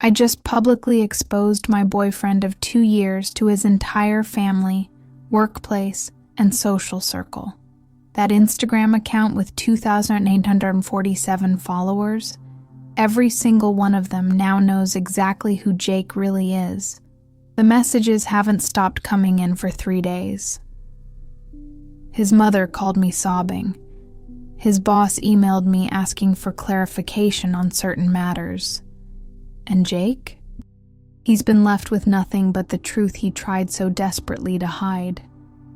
I just publicly exposed my boyfriend of 2 years to his entire family, workplace, and social circle. That Instagram account with 2,847 followers, every single one of them now knows exactly who Jake really is. The messages haven't stopped coming in for 3 days. His mother called me sobbing. His boss emailed me asking for clarification on certain matters. And Jake? He's been left with nothing but the truth he tried so desperately to hide.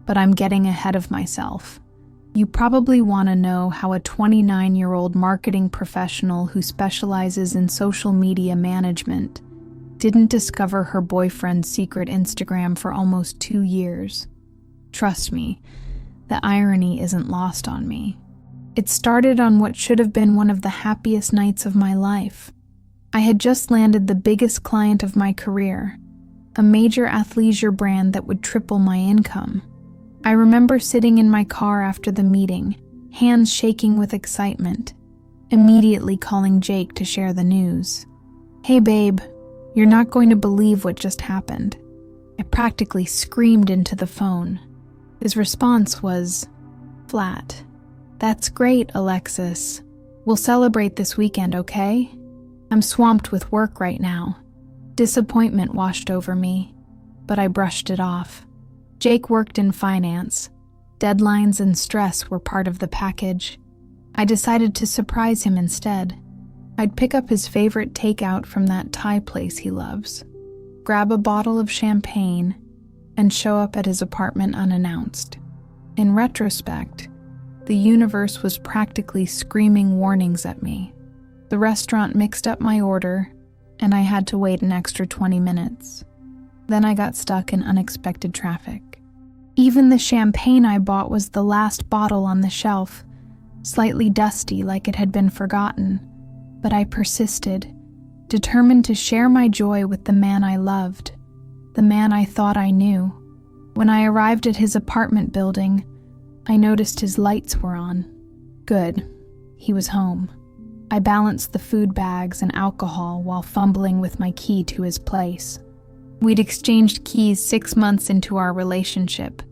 But I'm getting ahead of myself. You probably want to know how a 29-year-old marketing professional who specializes in social media management didn't discover her boyfriend's secret Instagram for almost 2 years. Trust me, the irony isn't lost on me. It started on what should have been one of the happiest nights of my life. I had just landed the biggest client of my career, a major athleisure brand that would triple my income. I remember sitting in my car after the meeting, hands shaking with excitement, immediately calling Jake to share the news. "Hey babe, you're not going to believe what just happened." I practically screamed into the phone. His response was flat. "That's great, Alexis. We'll celebrate this weekend, okay? I'm swamped with work right now." Disappointment washed over me, but I brushed it off. Jake worked in finance. Deadlines and stress were part of the package. I decided to surprise him instead. I'd pick up his favorite takeout from that Thai place he loves, grab a bottle of champagne, and show up at his apartment unannounced. In retrospect, the universe was practically screaming warnings at me. The restaurant mixed up my order, and I had to wait an extra 20 minutes. Then I got stuck in unexpected traffic. Even the champagne I bought was the last bottle on the shelf, slightly dusty like it had been forgotten. But I persisted, determined to share my joy with the man I loved, the man I thought I knew. When I arrived at his apartment building, I noticed his lights were on. Good, he was home. I balanced the food bags and alcohol while fumbling with my key to his place. We'd exchanged keys 6 months into our relationship,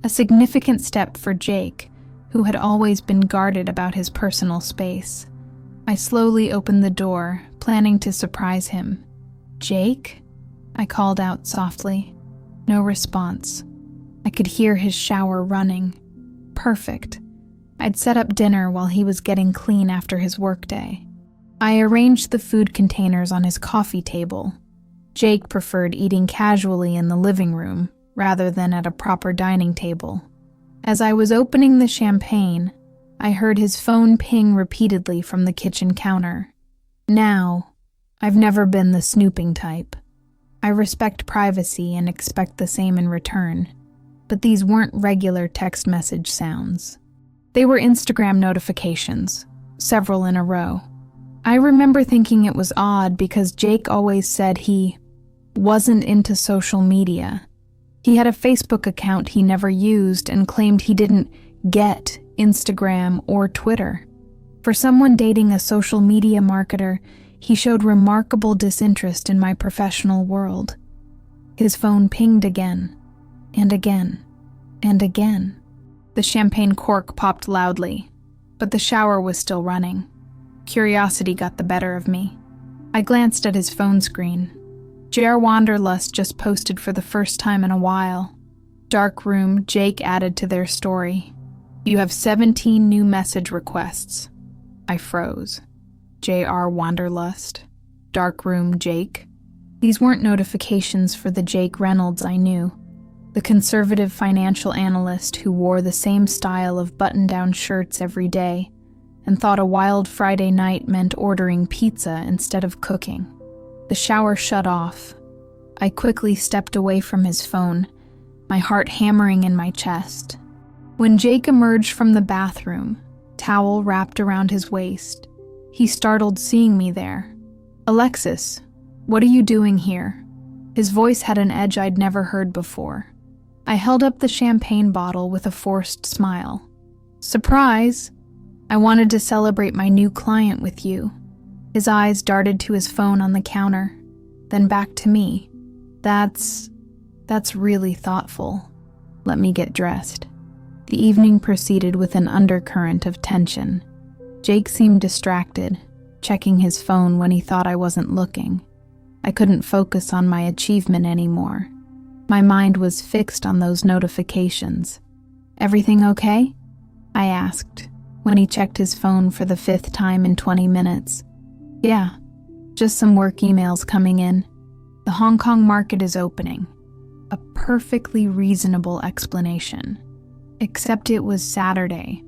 a significant step for Jake, who had always been guarded about his personal space. I slowly opened the door, planning to surprise him. "Jake?" I called out softly. No response. I could hear his shower running. Perfect. I'd set up dinner while he was getting clean after his workday. I arranged the food containers on his coffee table. Jake preferred eating casually in the living room rather than at a proper dining table. As I was opening the champagne, I heard his phone ping repeatedly from the kitchen counter. Now, I've never been the snooping type. I respect privacy and expect the same in return, but these weren't regular text message sounds. They were Instagram notifications, several in a row. I remember thinking it was odd because Jake always said he wasn't into social media. He had a Facebook account he never used and claimed he didn't get Instagram or Twitter. For someone dating a social media marketer, he showed remarkable disinterest in my professional world. His phone pinged again, and again, and again. The champagne cork popped loudly, but the shower was still running. Curiosity got the better of me. I glanced at his phone screen. JR Wanderlust just posted for the first time in a while. Dark room, Jake added to their story. "You have 17 new message requests." I froze. JR Wanderlust. Dark room, Jake. These weren't notifications for the Jake Reynolds I knew. The conservative financial analyst who wore the same style of button-down shirts every day and thought a wild Friday night meant ordering pizza instead of cooking. The shower shut off. I quickly stepped away from his phone, my heart hammering in my chest. When Jake emerged from the bathroom, towel wrapped around his waist, he startled seeing me there. "Alexis, what are you doing here?" His voice had an edge I'd never heard before. I held up the champagne bottle with a forced smile. "Surprise! I wanted to celebrate my new client with you." His eyes darted to his phone on the counter. then back to me. That's really thoughtful. Let me get dressed. The evening proceeded with an undercurrent of tension. Jake seemed distracted, checking his phone when he thought I wasn't looking. I couldn't focus on my achievement anymore. My mind was fixed on those notifications. "Everything okay?" I asked, when he checked his phone for the 5th time in 20 minutes. "Yeah, just some work emails coming in. The Hong Kong market is opening." A perfectly reasonable explanation. Except it was Saturday,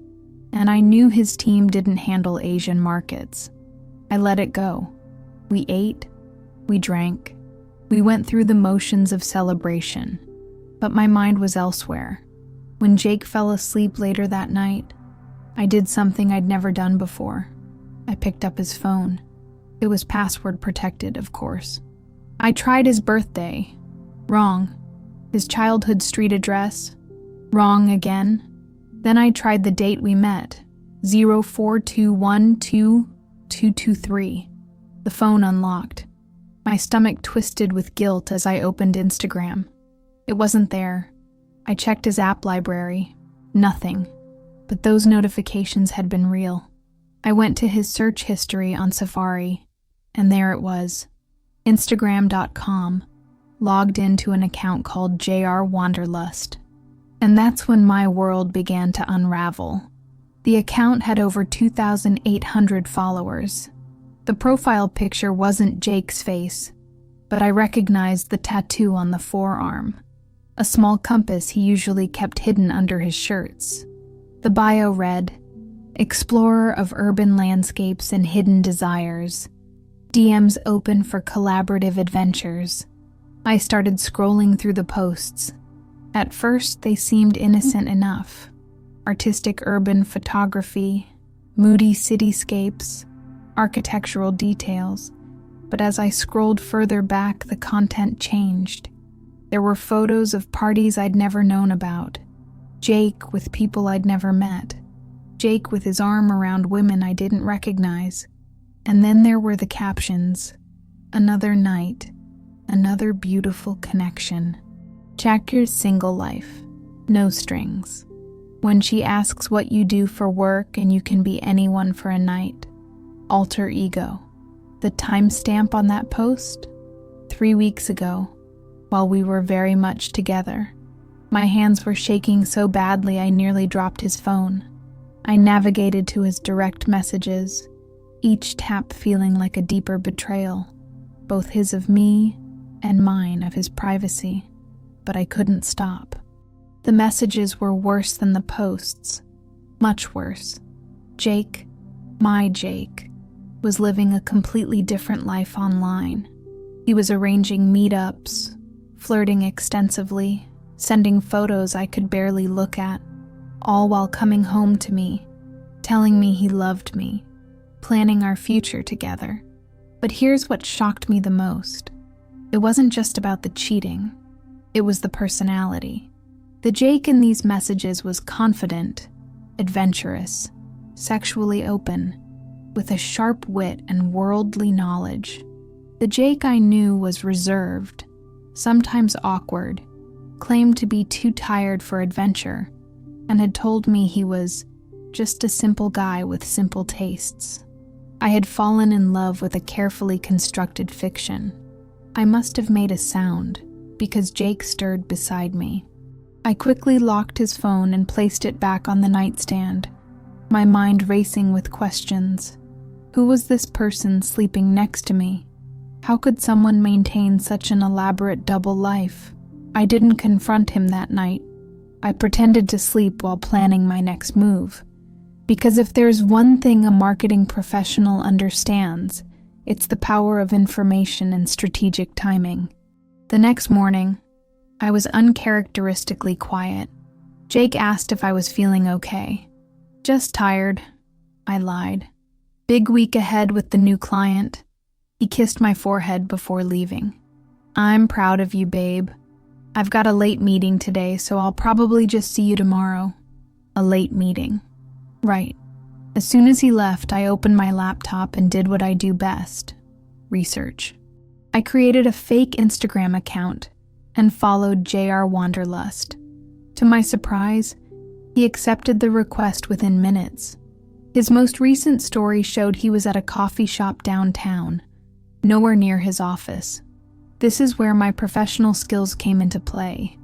and I knew his team didn't handle Asian markets. I let it go. We ate, we drank, we went through the motions of celebration, but my mind was elsewhere. When Jake fell asleep later that night, I did something I'd never done before. I picked up his phone. It was password protected, of course. I tried his birthday. Wrong. His childhood street address. Wrong again. Then I tried the date we met. 04/21/2223. The phone unlocked. My stomach twisted with guilt as I opened Instagram. It wasn't there. I checked his app library. Nothing. But those notifications had been real. I went to his search history on Safari, and there it was. Instagram.com, logged into an account called JR Wanderlust. And that's when my world began to unravel. The account had over 2,800 followers. The profile picture wasn't Jake's face, but I recognized the tattoo on the forearm, a small compass he usually kept hidden under his shirts. The bio read, "Explorer of urban landscapes and hidden desires. DMs open for collaborative adventures." I started scrolling through the posts. At first, they seemed innocent enough. Artistic urban photography, moody cityscapes, architectural details. But as I scrolled further back, the content changed. There were photos of parties I'd never known about. Jake with people I'd never met. Jake with his arm around women I didn't recognize. And then there were the captions. "Another night. Another beautiful connection. Check your single life. No strings. When she asks what you do for work and you can be anyone for a night. Alter ego." The timestamp on that post? 3 weeks ago, while we were very much together. My hands were shaking so badly I nearly dropped his phone. I navigated to his direct messages, each tap feeling like a deeper betrayal, both his of me and mine of his privacy. But I couldn't stop. The messages were worse than the posts, much worse. Jake, my Jake, was living a completely different life online. He was arranging meetups, flirting extensively, sending photos I could barely look at, all while coming home to me, telling me he loved me, planning our future together. But here's what shocked me the most. It wasn't just about the cheating. It was the personality. The Jake in these messages was confident, adventurous, sexually open, with a sharp wit and worldly knowledge. The Jake I knew was reserved, sometimes awkward, claimed to be too tired for adventure, and had told me he was just a simple guy with simple tastes. I had fallen in love with a carefully constructed fiction. I must have made a sound, because Jake stirred beside me. I quickly locked his phone and placed it back on the nightstand, my mind racing with questions. Who was this person sleeping next to me? How could someone maintain such an elaborate double life? I didn't confront him that night. I pretended to sleep while planning my next move. Because if there's one thing a marketing professional understands, it's the power of information and strategic timing. The next morning, I was uncharacteristically quiet. Jake asked if I was feeling okay. "Just tired," I lied. "Big week ahead with the new client." He kissed my forehead before leaving. "I'm proud of you, babe. I've got a late meeting today, so I'll probably just see you tomorrow." A late meeting. Right. As soon as he left, I opened my laptop and did what I do best. Research. I created a fake Instagram account and followed J.R. Wanderlust. To my surprise, he accepted the request within minutes. His most recent story showed he was at a coffee shop downtown, nowhere near his office. This is where my professional skills came into play.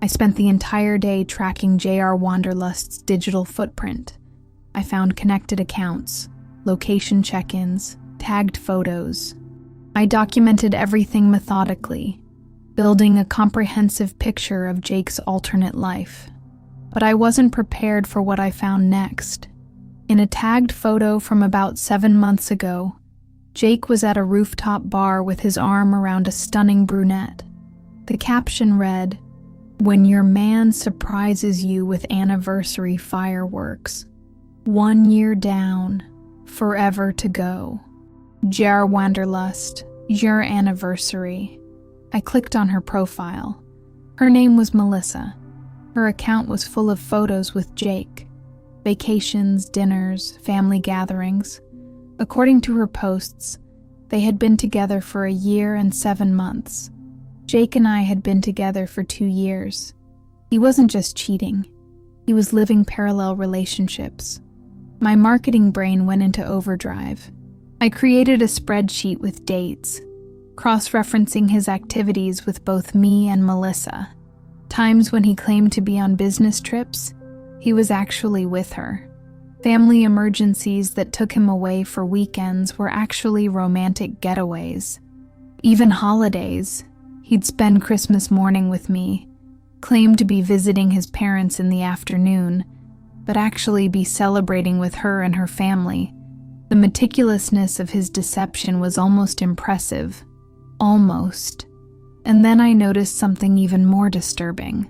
I spent the entire day tracking J.R. Wanderlust's digital footprint. I found connected accounts, location check-ins, tagged photos. I documented everything methodically, building a comprehensive picture of Jake's alternate life. But I wasn't prepared for what I found next. In a tagged photo from about 7 months ago, Jake was at a rooftop bar with his arm around a stunning brunette. The caption read, "When your man surprises you with anniversary fireworks. 1 year down, forever to go. J.R. Wanderlust, your anniversary." I clicked on her profile. Her name was Melissa. Her account was full of photos with Jake. Vacations, dinners, family gatherings. According to her posts, they had been together for 1 year and 7 months. Jake and I had been together for 2 years. He wasn't just cheating. He was living parallel relationships. My marketing brain went into overdrive. I created a spreadsheet with dates, cross-referencing his activities with both me and Melissa. Times when he claimed to be on business trips, he was actually with her. Family emergencies that took him away for weekends were actually romantic getaways. Even holidays, he'd spend Christmas morning with me, claim to be visiting his parents in the afternoon, but actually be celebrating with her and her family. The meticulousness of his deception was almost impressive. Almost. And then I noticed something even more disturbing.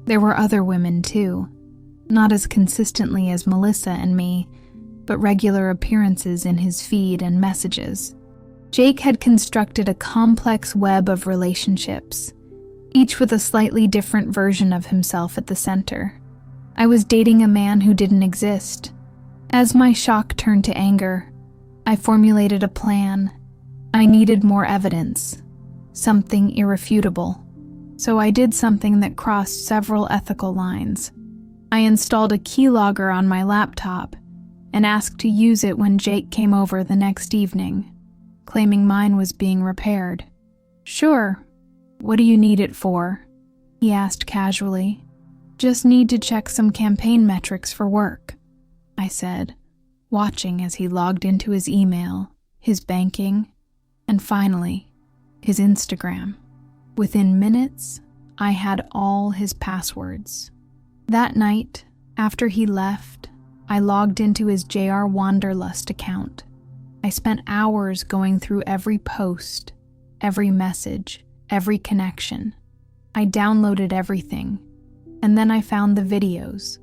There were other women too. Not as consistently as Melissa and me, but regular appearances in his feed and messages. Jake had constructed a complex web of relationships, each with a slightly different version of himself at the center. I was dating a man who didn't exist. As my shock turned to anger, I formulated a plan. I needed more evidence, something irrefutable. So I did something that crossed several ethical lines. I installed a keylogger on my laptop and asked to use it when Jake came over the next evening, claiming mine was being repaired. "Sure, what do you need it for?" he asked casually. "Just need to check some campaign metrics for work," I said, watching as he logged into his email, his banking, and finally, his Instagram. Within minutes, I had all his passwords. That night, after he left, I logged into his J.R. Wanderlust account. I spent hours going through every post, every message, every connection. I downloaded everything, and then I found the videos.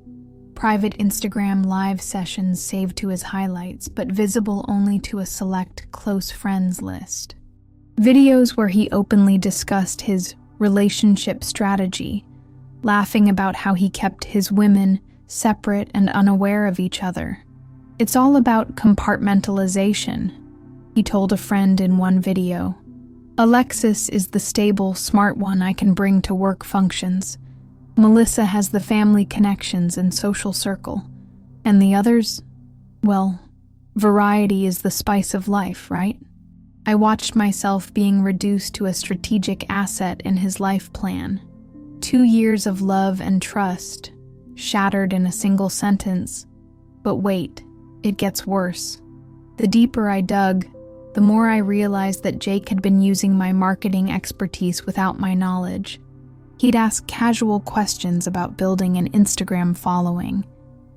Private Instagram live sessions saved to his highlights, but visible only to a select close friends list. Videos where he openly discussed his relationship strategy, laughing about how he kept his women separate and unaware of each other. "It's all about compartmentalization," he told a friend in one video. "Alexis is the stable, smart one I can bring to work functions. Melissa has the family connections and social circle. And the others? Well, variety is the spice of life, right?" I watched myself being reduced to a strategic asset in his life plan. 2 years of love and trust, shattered in a single sentence. But wait, it gets worse. The deeper I dug, the more I realized that Jake had been using my marketing expertise without my knowledge. He'd ask casual questions about building an Instagram following,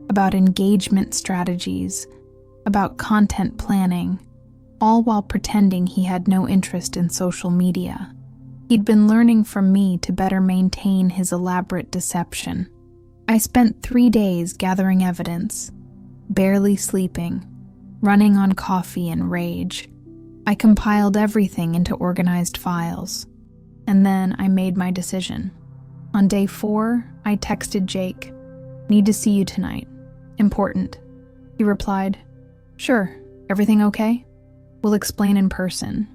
about engagement strategies, about content planning, all while pretending he had no interest in social media. He'd been learning from me to better maintain his elaborate deception. I spent 3 days gathering evidence, barely sleeping, running on coffee and rage. I compiled everything into organized files, and then I made my decision. On day 4, I texted Jake, "Need to see you tonight. Important." He replied, "Sure, everything okay? We'll explain in person."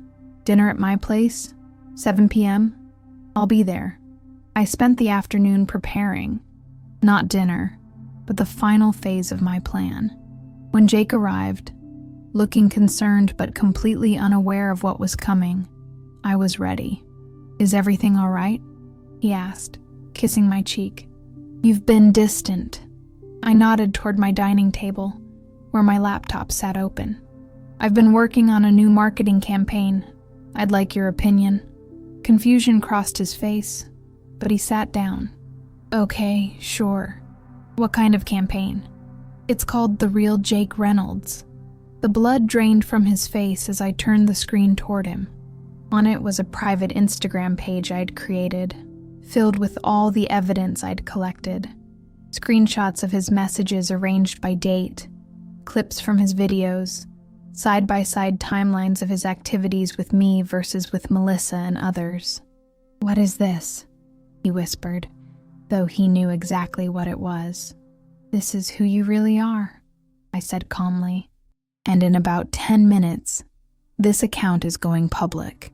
Dinner at my place? 7 p.m.? I'll be there. I spent the afternoon preparing. Not dinner, but the final phase of my plan. When Jake arrived, looking concerned but completely unaware of what was coming, I was ready. "Is everything all right?" he asked, kissing my cheek. "You've been distant." I nodded toward my dining table, where my laptop sat open. "I've been working on a new marketing campaign. I'd like your opinion." Confusion crossed his face, but he sat down. "Okay, sure. What kind of campaign?" "It's called The Real Jake Reynolds." The blood drained from his face as I turned the screen toward him. On it was a private Instagram page I'd created, filled with all the evidence I'd collected. Screenshots of his messages arranged by date, clips from his videos, side-by-side timelines of his activities with me versus with Melissa and others. "What is this?" he whispered, though he knew exactly what it was. "This is who you really are," I said calmly. "And in about 10 minutes, this account is going public.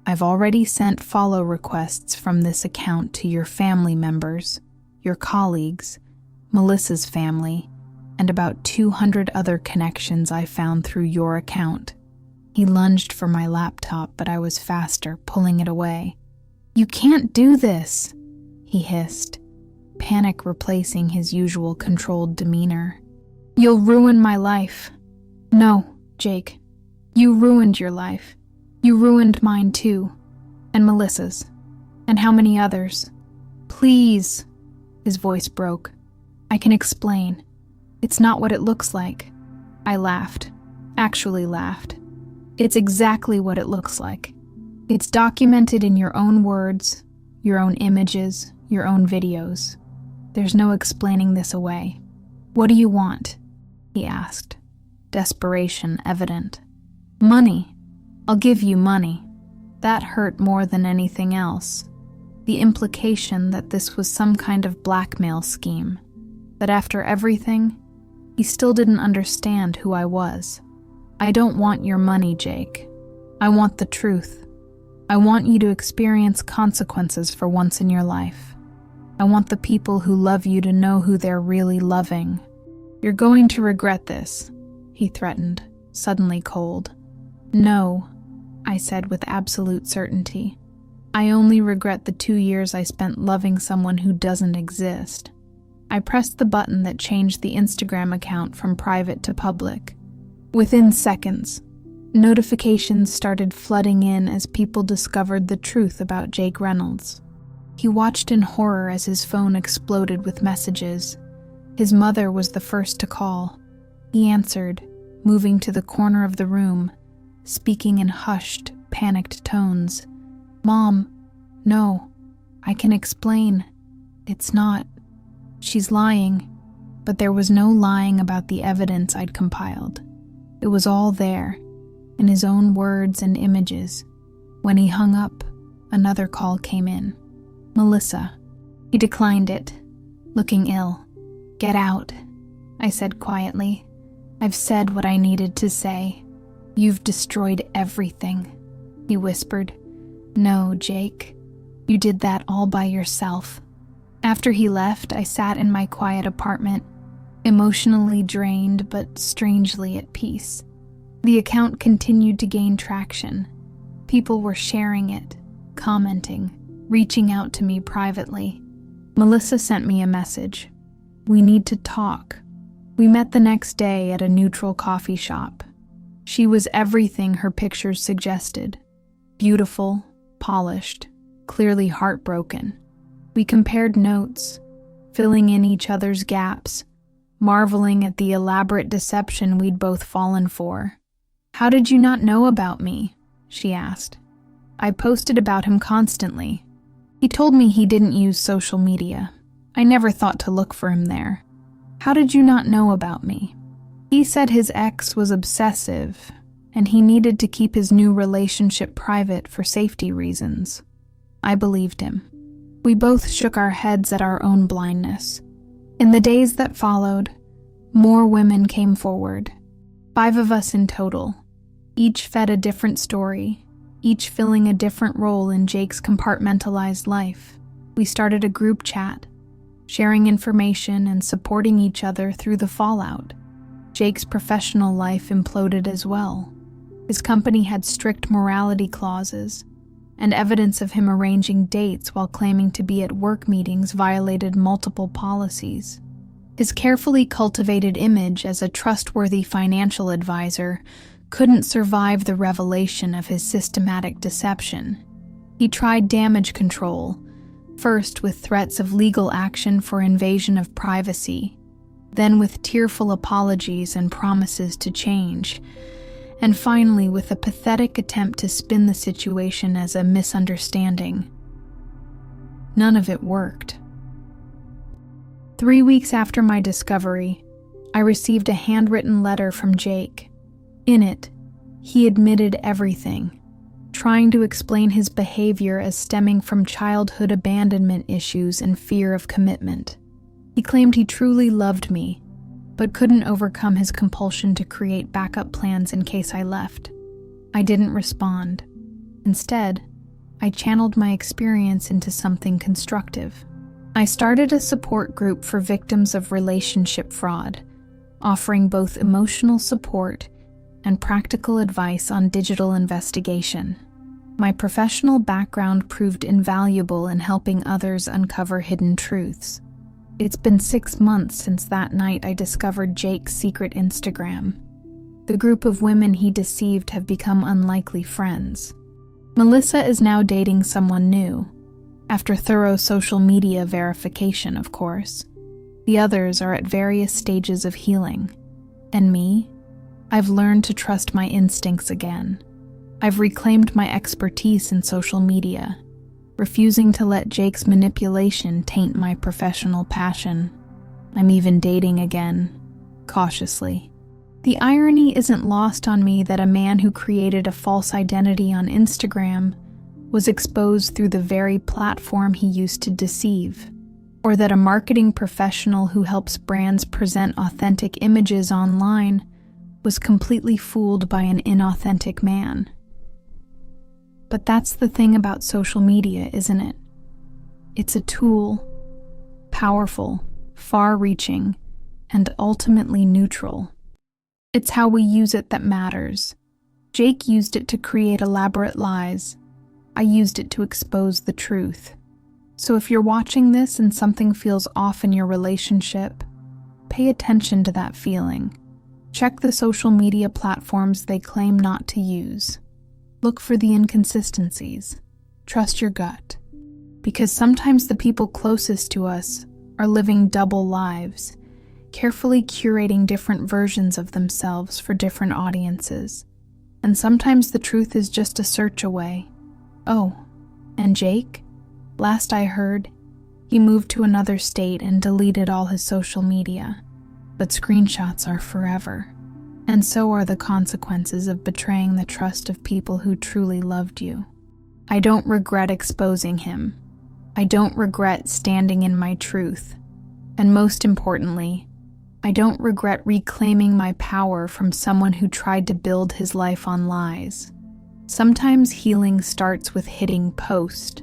I've already sent follow requests from this account to your family members, your colleagues, Melissa's family, and about 200 other connections I found through your account." He lunged for my laptop, but I was faster, pulling it away. "You can't do this," he hissed, panic replacing his usual controlled demeanor. "You'll ruin my life." "No, Jake. You ruined your life. You ruined mine too. And Melissa's. And how many others? Please." His voice broke. "I can explain. It's not what it looks like." I laughed. Actually laughed. "It's exactly what it looks like. It's documented in your own words, your own images, your own videos. There's no explaining this away." "What do you want?" he asked, desperation evident. "Money. I'll give you money." That hurt more than anything else. The implication that this was some kind of blackmail scheme. That after everything, he still didn't understand who I was. "I don't want your money, Jake. I want the truth. I want you to experience consequences for once in your life. I want the people who love you to know who they're really loving. You're going to regret this," he threatened, suddenly cold. "No," I said with absolute certainty. "I only regret the 2 years I spent loving someone who doesn't exist." I pressed the button that changed the Instagram account from private to public. Within seconds, notifications started flooding in as people discovered the truth about Jake Reynolds. He watched in horror as his phone exploded with messages. His mother was the first to call. He answered, moving to the corner of the room, speaking in hushed, panicked tones. "Mom, no, I can explain. It's not. She's lying." But there was no lying about the evidence I'd compiled. It was all there, in his own words and images. When he hung up, another call came in. "Melissa." He declined it, looking ill. "Get out," I said quietly. "I've said what I needed to say." "You've destroyed everything," he whispered. "No, Jake. You did that all by yourself." After he left, I sat in my quiet apartment, emotionally drained but strangely at peace. The account continued to gain traction. People were sharing it, commenting, reaching out to me privately. Melissa sent me a message. "We need to talk." We met the next day at a neutral coffee shop. She was everything her pictures suggested. Beautiful, polished, clearly heartbroken. We compared notes, filling in each other's gaps, marveling at the elaborate deception we'd both fallen for. "How did you not know about me?" she asked. "I posted about him constantly. He told me he didn't use social media. I never thought to look for him there. How did you not know about me?" He said his ex was obsessive, and he needed to keep his new relationship private for safety reasons. I believed him. We both shook our heads at our own blindness. In the days that followed, more women came forward. 5 of us in total. Each fed a different story, each filling a different role in Jake's compartmentalized life. We started a group chat, sharing information and supporting each other through the fallout. Jake's professional life imploded as well. His company had strict morality clauses, and evidence of him arranging dates while claiming to be at work meetings violated multiple policies. His carefully cultivated image as a trustworthy financial advisor couldn't survive the revelation of his systematic deception. He tried damage control, first with threats of legal action for invasion of privacy, then with tearful apologies and promises to change, and finally with a pathetic attempt to spin the situation as a misunderstanding. None of it worked. 3 weeks after my discovery, I received a handwritten letter from Jake. In it, he admitted everything, trying to explain his behavior as stemming from childhood abandonment issues and fear of commitment. He claimed he truly loved me, but couldn't overcome his compulsion to create backup plans in case I left. I didn't respond. Instead, I channeled my experience into something constructive. I started a support group for victims of relationship fraud, offering both emotional support and practical advice on digital investigation. My professional background proved invaluable in helping others uncover hidden truths. It's been 6 months since that night I discovered Jake's secret Instagram. The group of women he deceived have become unlikely friends. Melissa is now dating someone new, after thorough social media verification, of course. The others are at various stages of healing. And me? I've learned to trust my instincts again. I've reclaimed my expertise in social media, refusing to let Jake's manipulation taint my professional passion. I'm even dating again, cautiously. The irony isn't lost on me that a man who created a false identity on Instagram was exposed through the very platform he used to deceive, or that a marketing professional who helps brands present authentic images online was completely fooled by an inauthentic man. But that's the thing about social media, isn't it? It's a tool, powerful, far-reaching, and ultimately neutral. It's how we use it that matters. Jake used it to create elaborate lies. I used it to expose the truth. So if you're watching this and something feels off in your relationship, pay attention to that feeling. Check the social media platforms they claim not to use. Look for the inconsistencies. Trust your gut. Because sometimes the people closest to us are living double lives, carefully curating different versions of themselves for different audiences. And sometimes the truth is just a search away. Oh, and Jake? Last I heard, he moved to another state and deleted all his social media. But screenshots are forever. And so are the consequences of betraying the trust of people who truly loved you. I don't regret exposing him. I don't regret standing in my truth. And most importantly, I don't regret reclaiming my power from someone who tried to build his life on lies. Sometimes healing starts with hitting post.